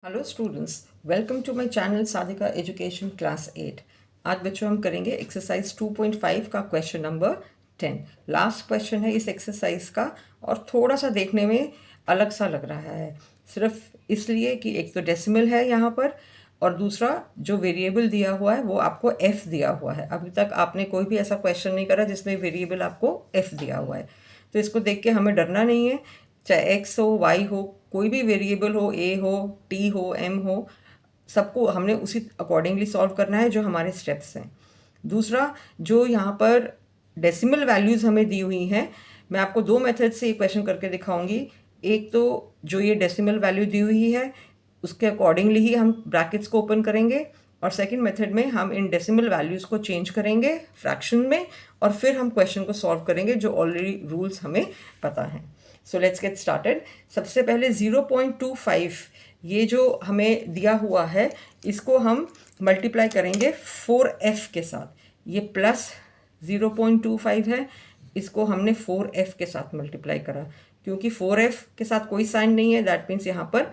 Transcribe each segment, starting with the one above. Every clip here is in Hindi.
Hello students, welcome to my channel Sadhika education class 8। आज बच्चों हम करेंगे एक्सरसाइज 2.5 का क्वेश्चन नंबर 10। लास्ट क्वेश्चन है इस एक्सरसाइज का और थोड़ा सा देखने में अलग सा लग रहा है, सिर्फ इसलिए कि एक तो डेसिमल है यहाँ पर और दूसरा जो वेरिएबल दिया हुआ है वो आपको f दिया हुआ है। अभी तक आपने कोई भी ऐसा क्वेश्चन नहीं करा जिसमें वेरिएबल आपको f दिया हुआ है, तो इसको देख के हमें डरना नहीं है। चाहे x हो, y हो, कोई भी वेरिएबल हो, a हो, t हो, m हो, सबको हमने उसी अकॉर्डिंगली सॉल्व करना है जो हमारे स्टेप्स हैं। दूसरा, जो यहाँ पर डेसिमल वैल्यूज़ हमें दी हुई हैं, मैं आपको दो मेथड से ये क्वेश्चन करके दिखाऊंगी। एक तो जो ये डेसिमल वैल्यू दी हुई है उसके अकॉर्डिंगली ही हम ब्रैकेट्स को ओपन करेंगे, और सेकंड मेथड में हम इन डेसिमल वैल्यूज़ को चेंज करेंगे फ्रैक्शन में और फिर हम क्वेश्चन को सॉल्व करेंगे जो ऑलरेडी रूल्स हमें पता हैं। So let's get started. सबसे पहले 0.25 ये जो हमें दिया हुआ है इसको हम मल्टीप्लाई करेंगे 4f के साथ। ये प्लस 0.25 है, इसको हमने 4f के साथ मल्टीप्लाई करा क्योंकि 4f के साथ कोई साइन नहीं है, दैट मीन्स यहाँ पर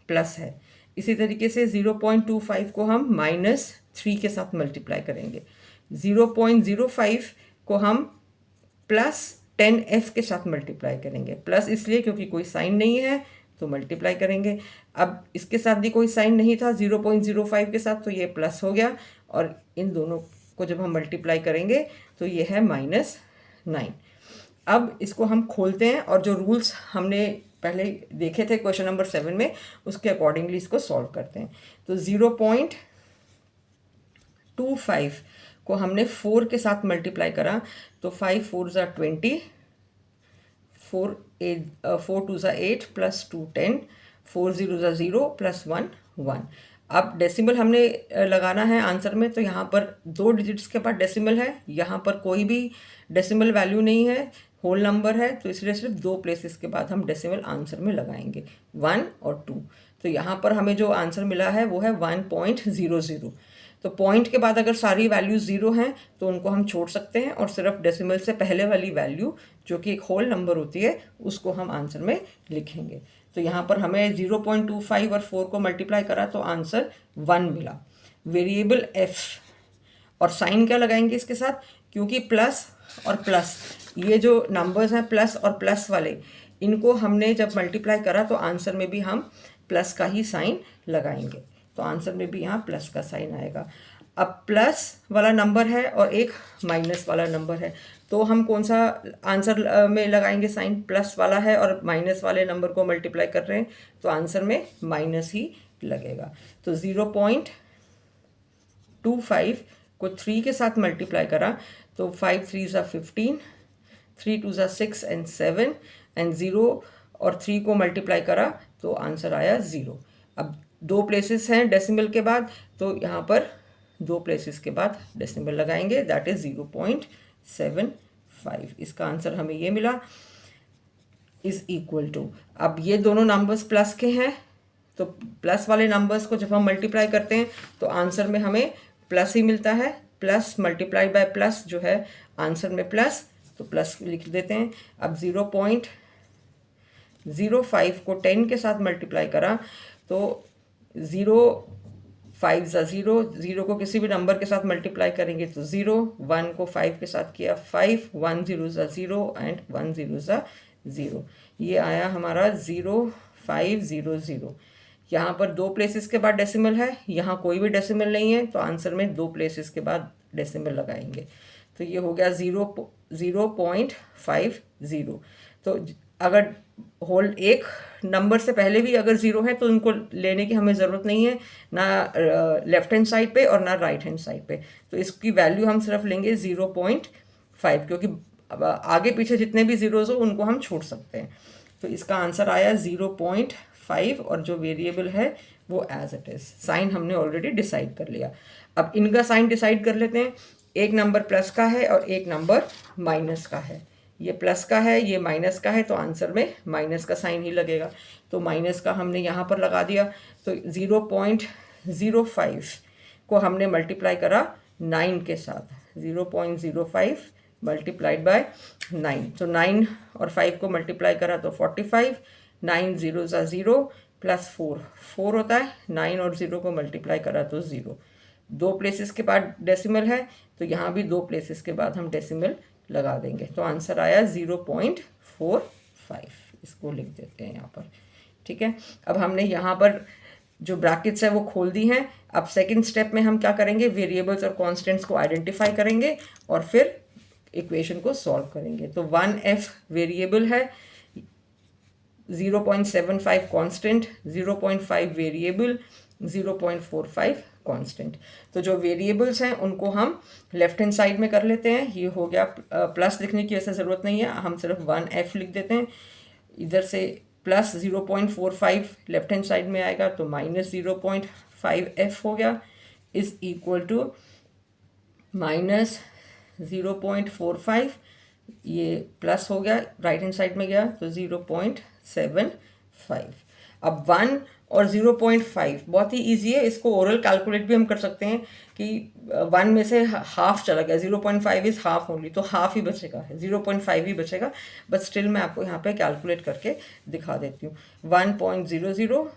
प्लस है। इसी तरीके से 0.25 को हम -3 के साथ मल्टीप्लाई करेंगे। 0.05 को हम प्लस 10f के साथ मल्टीप्लाई करेंगे। प्लस इसलिए क्योंकि कोई साइन नहीं है तो मल्टीप्लाई करेंगे। अब इसके साथ भी कोई साइन नहीं था 0.05 के साथ, तो ये प्लस हो गया और इन दोनों को जब हम मल्टीप्लाई करेंगे तो ये है -9। अब इसको हम खोलते हैं और जो रूल्स हमने पहले देखे थे क्वेश्चन नंबर 7 में उसके अकॉर्डिंगली इसको सॉल्व करते हैं। तो 0.25 को हमने 4 के साथ मल्टीप्लाई करा तो 5 4 ज़ा 20, 4 2 ज़ा 8 प्लस 2 10, 4 0 ज़ा 0 प्लस 1 1। अब डेसिमल हमने लगाना है आंसर में, तो यहाँ पर 2 डिजिट्स के बाद डेसिमल है, यहाँ पर कोई भी डेसिमल वैल्यू नहीं है, होल नंबर है, तो इसलिए सिर्फ 2 प्लेसेस के बाद हम डेसिमल आंसर में लगाएंगे 1 और 2। तो यहाँ पर हमें जो आंसर मिला है वो है 1.00। तो पॉइंट के बाद अगर सारी वैल्यूज 0 हैं तो उनको हम छोड़ सकते हैं और सिर्फ डेसिमल से पहले वाली वैल्यू जो कि एक होल नंबर होती है उसको हम आंसर में लिखेंगे। तो यहाँ पर हमें 0.25 और 4 को मल्टीप्लाई करा तो आंसर 1 मिला। वेरिएबल f और साइन क्या लगाएंगे इसके साथ, क्योंकि प्लस और प्लस ये जो नंबर्स हैं प्लस और प्लस वाले, इनको हमने जब मल्टीप्लाई करा तो आंसर में भी हम प्लस का ही साइन लगाएंगे, तो आंसर में भी यहाँ प्लस का साइन आएगा। अब प्लस वाला नंबर है और एक माइनस वाला नंबर है, तो हम कौन सा आंसर में लगाएंगे साइन, प्लस वाला है और माइनस वाले नंबर को मल्टीप्लाई कर रहे हैं तो आंसर में माइनस ही लगेगा। तो 0.25 को 3 के साथ मल्टीप्लाई करा तो 5 3 ज़ा 15, 3 2 ज़ा 6 एंड 7 एंड 0 और 3 को मल्टीप्लाई करा तो आंसर आया 0। अब 2 प्लेसेस हैं डेसिमल के बाद, तो यहाँ पर 2 प्लेसेस के बाद डेसिमल लगाएंगे, दैट इज 0.75। इसका आंसर हमें ये मिला इज इक्वल टू, अब ये दोनों नंबर्स प्लस के हैं तो प्लस वाले नंबर्स को जब हम मल्टीप्लाई करते हैं तो आंसर में हमें प्लस ही मिलता है। प्लस मल्टीप्लाई बाय प्लस जो है आंसर में प्लस, तो प्लस लिख देते हैं। अब 0.05 को 10 के साथ मल्टीप्लाई करा तो 0 5 ज़ा 0, 0 को किसी भी नंबर के साथ मल्टीप्लाई करेंगे तो 0, 1 को 5 के साथ किया 5, 1 0 ज़ा 0 एंड 1 0 ज़ा 0। ये आया हमारा 0500। यहाँ पर 2 प्लेसेस के बाद डेसिमल है, यहाँ कोई भी डेसिमल नहीं है, तो आंसर में 2 प्लेसेस के बाद डेसिमल लगाएंगे, तो ये हो गया 0.50। तो अगर होल एक नंबर से पहले भी अगर 0 है तो उनको लेने की हमें ज़रूरत नहीं है, ना लेफ्ट हैंड साइड पे और ना राइट हैंड साइड पे, तो इसकी वैल्यू हम सिर्फ लेंगे 0.5, क्योंकि अब आगे पीछे जितने भी ज़ीरोज़ हो उनको हम छोड़ सकते हैं। तो इसका आंसर आया 0.5 और जो वेरिएबल है वो एज इट इज़। साइन हमने ऑलरेडी डिसाइड कर लिया। अब इनका साइन डिसाइड कर लेते हैं। एक नंबर प्लस का है और एक नंबर माइनस का है। ये प्लस का है, ये माइनस का है, तो आंसर में माइनस का साइन ही लगेगा, तो माइनस का हमने यहाँ पर लगा दिया। तो 0.05 को हमने मल्टीप्लाई करा 9 के साथ, 0.05 मल्टीप्लाइड बाय 9, तो 9 और 5 को मल्टीप्लाई करा तो 45, 9 0 ज़ा 0 प्लस 4 होता है, 9 और 0 को मल्टीप्लाई करा तो 0। 2 प्लेसेस के बाद डेसिमल है तो यहाँ भी 2 प्लेसेस के बाद हम डेसिमल लगा देंगे, तो आंसर आया 0.45। इसको लिख देते हैं यहाँ पर, ठीक है। अब हमने यहाँ पर जो ब्रैकेट्स है वो खोल दी हैं। अब सेकंड स्टेप में हम क्या करेंगे, वेरिएबल्स और कांस्टेंट्स को आइडेंटिफाई करेंगे और फिर इक्वेशन को सॉल्व करेंगे। तो 1f वेरिएबल है, 0.75 कांस्टेंट, 0.5 वेरिएबल, 0.45 कांस्टेंट। तो जो वेरिएबल्स हैं उनको हम लेफ्ट हैंड साइड में कर लेते हैं। ये हो गया, प्लस लिखने की ऐसा ज़रूरत नहीं है, हम सिर्फ 1f लिख देते हैं। इधर से प्लस 0.45 लेफ्ट हैंड साइड में आएगा तो माइनस 0.5f हो गया, इज इक्वल टू माइनस 0.45, ये प्लस हो गया, राइट हैंड साइड में गया तो 0.75। अब 1 और 0.5 बहुत ही ईजी है, इसको ओरल कैलकुलेट भी हम कर सकते हैं कि 1 में से हाफ चला गया, 0.5 इज़ हाफ ओनली, तो हाफ ही बचेगा, 0.5 ही बचेगा। बट स्टिल मैं आपको यहाँ पे कैलकुलेट करके दिखा देती हूँ। 1.00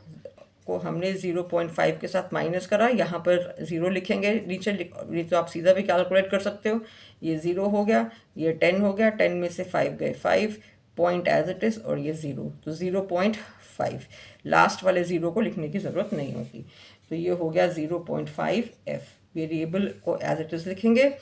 को हमने 0.5 के साथ माइनस करा, यहाँ पर 0 लिखेंगे नीचे, तो आप सीधा भी कैलकुलेट कर सकते हो। ये 0 हो गया, ये 10 हो गया, 10 में से 5 गए, 5 पॉइंट एज इट इज़, और ये 0, तो 0.5। लास्ट वाले 0 को लिखने की ज़रूरत नहीं होती। तो ये हो गया 0.5f, वेरिएबल को एज इट इज़ लिखेंगे,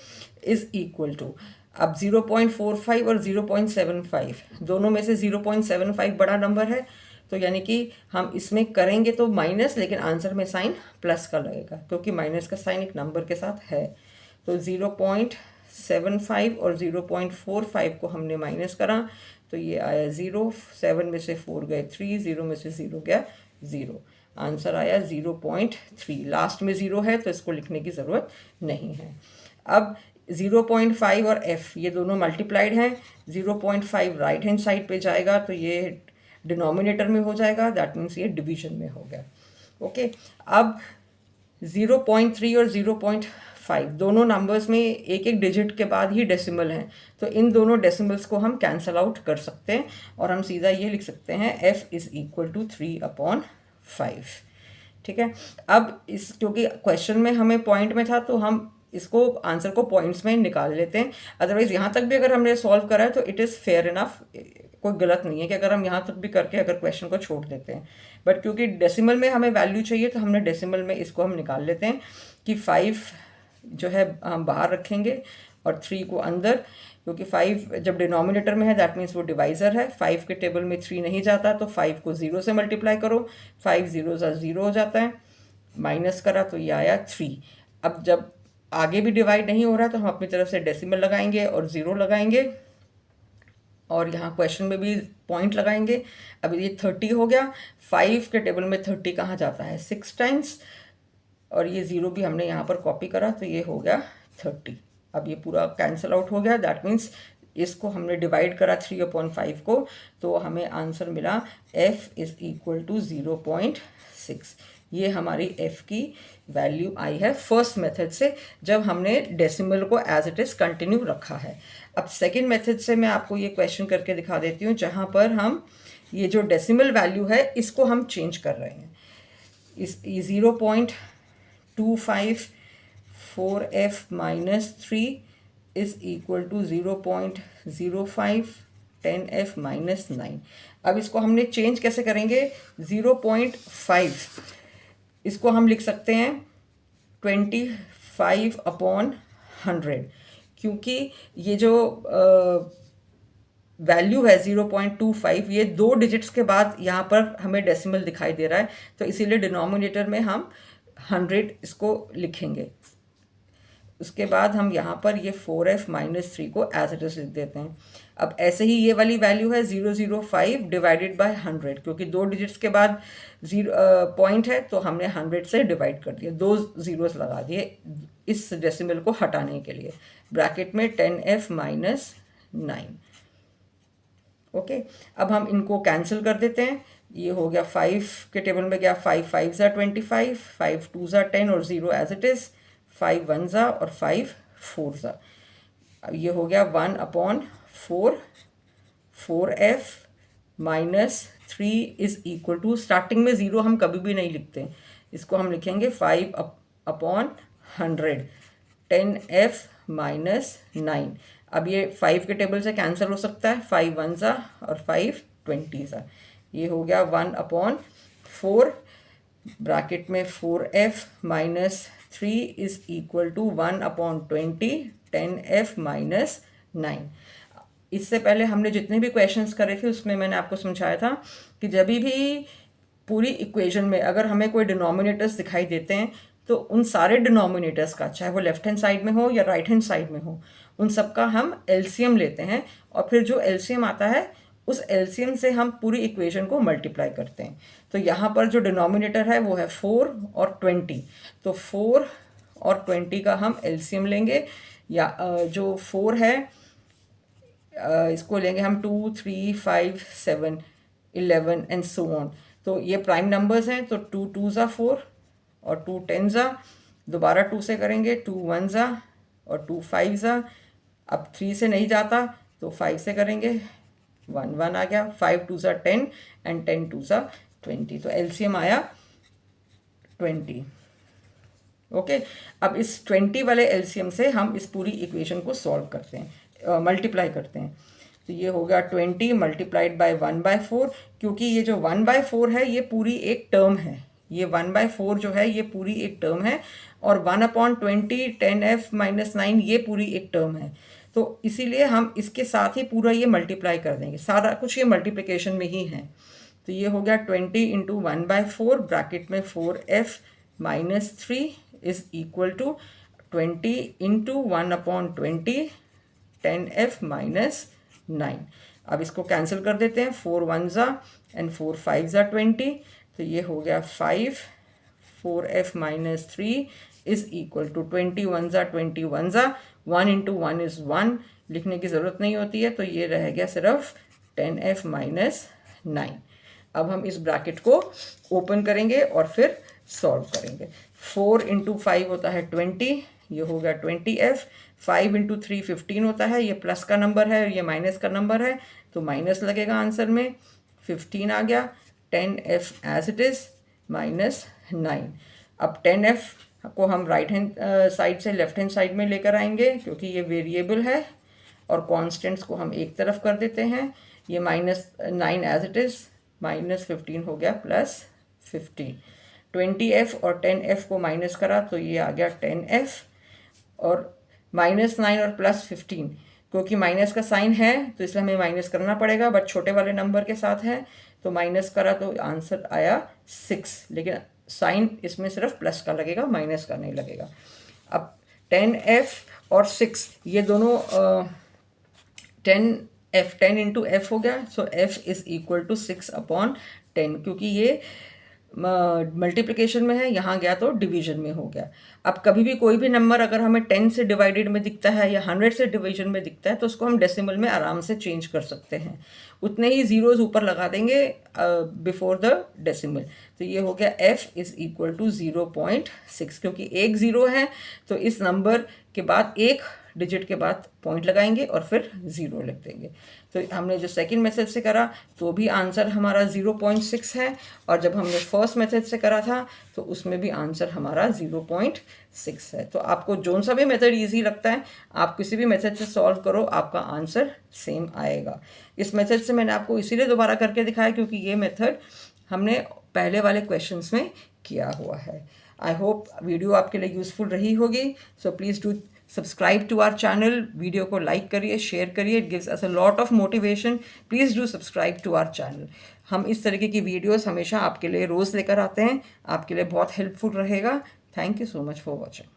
इज़ इक्वल टू, अब 0.45 और 0.75 दोनों में से 0.75 बड़ा नंबर है, तो यानी कि हम इसमें करेंगे तो माइनस, लेकिन आंसर में साइन प्लस का लगेगा क्योंकि माइनस का साइन एक नंबर के साथ है। तो 0.75 और 0.45 को हमने माइनस करा तो ये आया 0, 7 में से 4 गए 3, 0 में से 0 गया 0, आंसर आया 0.3। लास्ट में 0 है तो इसको लिखने की ज़रूरत नहीं है। अब 0.5 और f ये दोनों मल्टीप्लाइड हैं, 0.5 राइट हैंड साइड पे जाएगा तो ये डिनोमिनेटर में हो जाएगा, दैट मीन्स ये डिवीजन में हो गया। ओके, अब 0.3 और 0.5 दोनों नंबर्स में एक एक डिजिट के बाद ही डेसिमल हैं, तो इन दोनों डेसिमल्स को हम कैंसल आउट कर सकते हैं और हम सीधा ये लिख सकते हैं f इज़ इक्वल टू 3/5। ठीक है, अब इस क्योंकि क्वेश्चन में हमें पॉइंट में था तो हम इसको आंसर को पॉइंट्स में निकाल लेते हैं। अदरवाइज यहाँ तक भी अगर हमने सॉल्व करा है तो इट इज़ फेयर इनफ, कोई गलत नहीं है कि अगर हम यहाँ तक भी करके अगर क्वेश्चन को छोड़ देते हैं। बट क्योंकि डेसिमल में हमें वैल्यू चाहिए तो हमने डेसिमल में इसको हम निकाल लेते हैं कि 5 जो है हम बाहर रखेंगे और 3 को अंदर, क्योंकि 5 जब डिनोमिनेटर में है दैट मीन्स वो डिवाइज़र है। 5 के टेबल में 3 नहीं जाता तो 5 को 0 से मल्टीप्लाई करो, 5 0 0 हो जाता है, माइनस करा तो ये आया 3। अब जब आगे भी डिवाइड नहीं हो रहा तो हम अपनी तरफ से डेसिमल लगाएंगे और 0 लगाएंगे और यहाँ क्वेश्चन में भी पॉइंट लगाएंगे। अब ये 30 हो गया, 5 के टेबल में 30 कहाँ जाता है 6 टाइम्स, और ये 0 भी हमने यहाँ पर कॉपी करा तो ये हो गया 30। अब ये पूरा कैंसिल आउट हो गया, दैट मीन्स इसको हमने डिवाइड करा 3/5 को तो हमें आंसर मिला f इज़ इक्वल टू 0.6। ये हमारी f की वैल्यू आई है फर्स्ट मेथड से, जब हमने डेसिमल को एज इट इज़ कंटिन्यू रखा है। अब सेकंड मेथड से मैं आपको ये क्वेश्चन करके दिखा देती हूँ जहाँ पर हम ये जो डेसिमल वैल्यू है इसको हम चेंज कर रहे हैं। इस 0.254f minus 3 is equal to 0.05 10f minus 9। अब इसको हमने चेंज कैसे करेंगे, 0.5 इसको हम लिख सकते हैं 25/100, क्योंकि ये जो वैल्यू है 0.25 ये 2 डिजिट्स के बाद यहाँ पर हमें डेसिमल दिखाई दे रहा है, तो इसीलिए डिनोमिनेटर में हम 100 इसको लिखेंगे। उसके बाद हम यहाँ पर ये 4f माइनस 3 को एज इट इज़ लिख देते हैं। अब ऐसे ही ये वाली वैल्यू है 005 डिवाइडेड बाय 100, क्योंकि 2 डिजिट्स के बाद पॉइंट है तो हमने 100 से डिवाइड कर दिया, 2 zeros लगा दिए इस डेसिमल को हटाने के लिए, ब्रैकेट में 10f माइनस 9। ओके, अब हम इनको कैंसिल कर देते हैं। ये हो गया 5 के टेबल में गया 5 5 25, 5 2 10 और 0 एज इट इज़, 5 1 और 5 4। अब ये हो गया 1/4 4f minus 3 is equal to, starting में 0 हम कभी भी नहीं लिखते, इसको हम लिखेंगे 5 अपॉन 100 10f माइनस 9। अब ये 5 के टेबल से कैंसिल हो सकता है, 5 1 ज़ा और 5 20 ज़ा, ये हो गया 1 अपॉन 4 ब्रैकेट में 4f minus 3 is equal to 1 upon 20 10f minus 9। इससे पहले हमने जितने भी क्वेश्चंस करे थे उसमें मैंने आपको समझाया था कि जब भी पूरी इक्वेशन में अगर हमें कोई डिनोमिनेटर्स दिखाई देते हैं तो उन सारे डिनोमिनेटर्स का, चाहे वो लेफ्ट हैंड साइड में हो या राइट हैंड साइड में हो, उन सब का हम एलसीएम लेते हैं और फिर जो एलसीएम आता है उस एलसीएम से हम पूरी इक्वेशन को मल्टीप्लाई करते हैं। तो यहाँ पर जो डिनोमिनेटर है वो है 4 और 20, तो 4 और 20 का हम एलसीएम लेंगे, या जो 4 है इसको लेंगे हम 2 3 5 7 11 एंड सो ऑन। तो ये प्राइम नंबर्स हैं, तो 2 2 ज़ा 4 और 2 10 ज़ा, दोबारा 2 से करेंगे, 2 1 ज़ा और 2 5 ज़ा। अब 3 से नहीं जाता तो 5 से करेंगे, 1 1 आ गया, 5 2 ज़ा 10 एंड 10 2 ज़ा 20, तो एलसीएम आया 20। ओके, अब इस 20 वाले एलसीएम से हम इस पूरी इक्वेशन को सॉल्व करते हैं, मल्टीप्लाई करते हैं। तो ये हो गया 20 मल्टीप्लाइड बाय 1/4, क्योंकि ये जो 1/4 है ये पूरी एक टर्म है, ये 1/4 जो है ये पूरी एक टर्म है, और 1/20 10f माइनस 9 ये पूरी एक टर्म है। तो इसीलिए हम इसके साथ ही पूरा ये मल्टीप्लाई कर देंगे, सारा कुछ ये मल्टीप्लिकेशन में ही है। तो ये हो गया 20 इंटू 1/4 ब्रैकेट में 4f minus 3 is equal to 20 into 1/20 10f minus 9। अब इसको कैंसिल कर देते हैं, 4 1 ज़ा एंड 4 5 ज़ा 20, तो ये हो गया 5 4f minus 3 is equal to 20 1 ज़ा 21 ज़ा, 1 इंटू 1 इज़ 1, लिखने की ज़रूरत नहीं होती है, तो ये रह गया सिर्फ 10f माइनस 9। अब हम इस ब्रैकेट को ओपन करेंगे और फिर सॉल्व करेंगे। 4 इंटू 5 होता है 20, ये हो गया 20f, 5 इंटू 3 15 होता है, ये प्लस का नंबर है ये माइनस का नंबर है, तो माइनस लगेगा आंसर में, 15 आ गया, 10f as it is minus 9। अब 10f को हम राइट हैंड साइड से लेफ्ट हैंड साइड में लेकर आएंगे, क्योंकि ये वेरिएबल है, और कॉन्स्टेंट्स को हम एक तरफ कर देते हैं, ये minus 9 as it is, minus 15 हो गया प्लस 50, 20f और 10f को माइनस करा तो ये आ गया 10f, और माइनस 9 और प्लस 15, क्योंकि माइनस का साइन है तो इसलिए हमें माइनस करना पड़ेगा, बट छोटे वाले नंबर के साथ है तो माइनस करा तो आंसर आया 6, लेकिन साइन इसमें सिर्फ प्लस का लगेगा, माइनस का नहीं लगेगा। अब 10f और 6 ये दोनों 10 इंटू f हो गया, सो f इज इक्वल टू 6/10, क्योंकि ये मल्टीप्लिकेशन में है, यहाँ गया तो डिवीजन में हो गया। अब कभी भी कोई भी नंबर अगर हमें 10 से डिवाइडेड में दिखता है या 100 से डिवीजन में दिखता है तो उसको हम डेसिमल में आराम से चेंज कर सकते हैं, उतने ही ज़ीरोज़ ऊपर लगा देंगे बिफोर द डेसिमल। तो ये हो गया f इज़ इक्वल टू 0.6, क्योंकि एक ज़ीरो है तो इस नंबर के बाद एक डिजिट के बाद पॉइंट लगाएंगे और फिर 0 लिख देंगे। तो हमने जो सेकंड मेथड से करा तो भी आंसर हमारा 0.6 है, और जब हमने फर्स्ट मेथड से करा था तो उसमें भी आंसर हमारा 0.6 है। तो आपको जो सा भी मेथड इजी लगता है आप किसी भी मेथड से सॉल्व करो, आपका आंसर सेम आएगा। इस मेथड से मैंने आपको इसीलिए दोबारा करके दिखाया क्योंकि ये मेथड हमने पहले वाले क्वेश्चंस में किया हुआ है। आई होप वीडियो आपके लिए यूज़फुल रही होगी। So please do subscribe to our channel, video को लाइक करिए, शेयर करिए, it gives us a lot of motivation. Please do subscribe to our channel. हम इस तरीके की वीडियोस हमेशा आपके लिए रोज़ लेकर आते हैं, आपके लिए बहुत हेल्पफुल रहेगा। Thank you so much for watching.